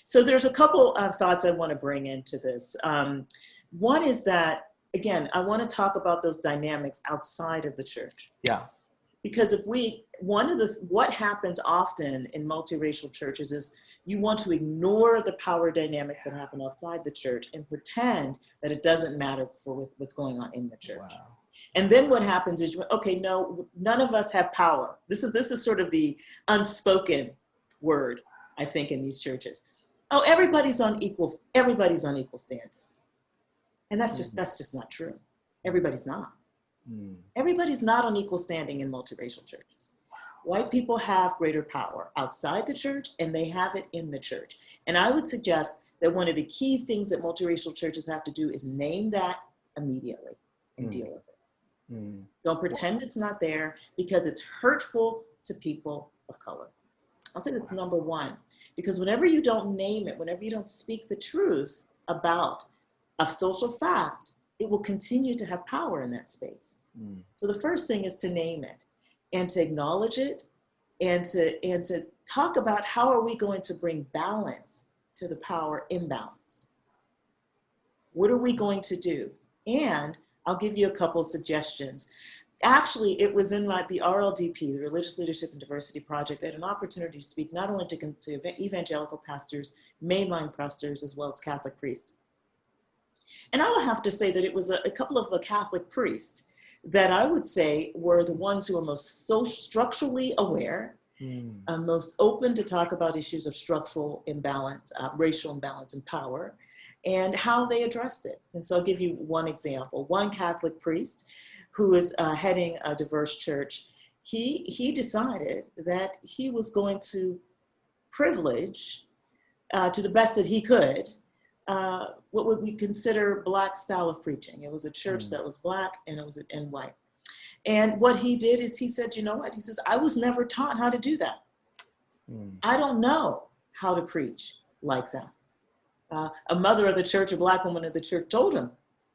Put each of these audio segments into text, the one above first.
So there's a couple of thoughts I want to bring into this. One is that, again, I want to talk about those dynamics outside of the church. Yeah. Because what happens often in multiracial churches is you want to ignore the power dynamics that happen outside the church and pretend that it doesn't matter for what's going on in the church. Wow. And then what happens is, okay, no, none of us have power. This is sort of the unspoken word, I think, in these churches. Oh, everybody's on equal standing. And that's just not true. Everybody's not. Everybody's not on equal standing in multiracial churches. White people have greater power outside the church, and they have it in the church. And I would suggest that one of the key things that multiracial churches have to do is name that immediately and deal with it. Don't pretend it's not there, because it's hurtful to people of color. I'll say that's number one, because whenever you don't name it, whenever you don't speak the truth about a social fact, it will continue to have power in that space. So the first thing is to name it and to acknowledge it, and to talk about how are we going to bring balance to the power imbalance. What are we going to do? And I'll give you a couple suggestions. Actually, it was in the RLDP, the Religious Leadership and Diversity Project. I had an opportunity to speak not only to evangelical pastors, mainline pastors, as well as Catholic priests. And I will have to say that it was a couple of the Catholic priests that I would say were the ones who were most so structurally aware, most open to talk about issues of structural imbalance, racial imbalance and power, and how they addressed it. And so I'll give you one example. One Catholic priest who is heading a diverse church, he decided that he was going to privilege, to the best that he could, what would we consider Black style of preaching. It was a church that was Black and it was white. And what he did is he said, you know what? He says, I was never taught how to do that. I don't know how to preach like that. A mother of the church, a Black woman of the church, told him,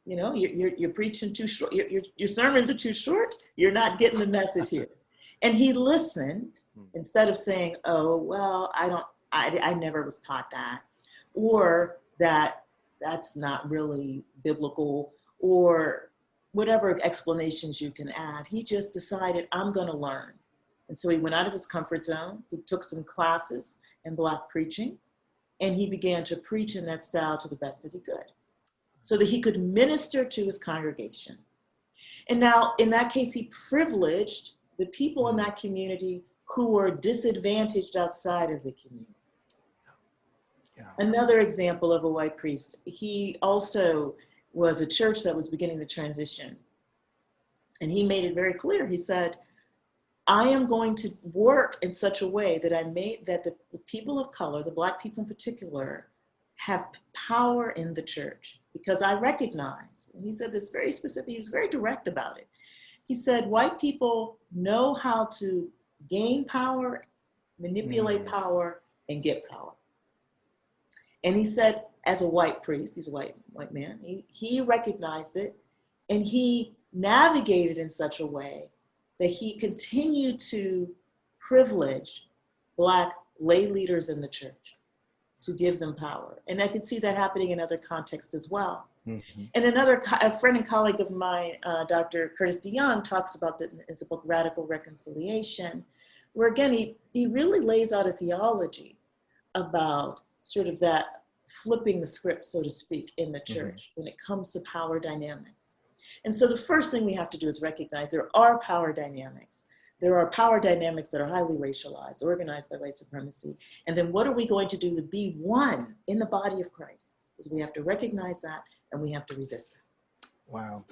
you know, you're preaching too short. Your sermons are too short. You're not getting the message here. And he listened instead of saying, oh, well, I never was taught that, or that's not really biblical, or whatever explanations you can add. He just decided, I'm going to learn. And so he went out of his comfort zone. He took some classes in Black preaching, and he began to preach in that style to the best that he could, so that he could minister to his congregation. And now, in that case, he privileged the people in that community who were disadvantaged outside of the community. Another example of a white priest, he also was a church that was beginning the transition. And he made it very clear. He said, I am going to work in such a way that that the people of color, the Black people in particular, have power in the church, because I recognize, and he said this very specific, he was very direct about it. He said, white people know how to gain power, manipulate power, and get power. And he said, as a white priest, he's a white man, he recognized it, and he navigated in such a way that he continued to privilege Black lay leaders in the church, to give them power. And I could see that happening in other contexts as well. And a friend and colleague of mine, Dr. Curtis DeYoung, talks about that in his book, Radical Reconciliation, where again, he really lays out a theology about sort of that flipping the script, so to speak, in the church when it comes to power dynamics. And so the first thing we have to do is recognize there are power dynamics. There are power dynamics that are highly racialized, organized by white supremacy. And then what are we going to do to be one in the body of Christ? Is we have to recognize that, and we have to resist that. Wow.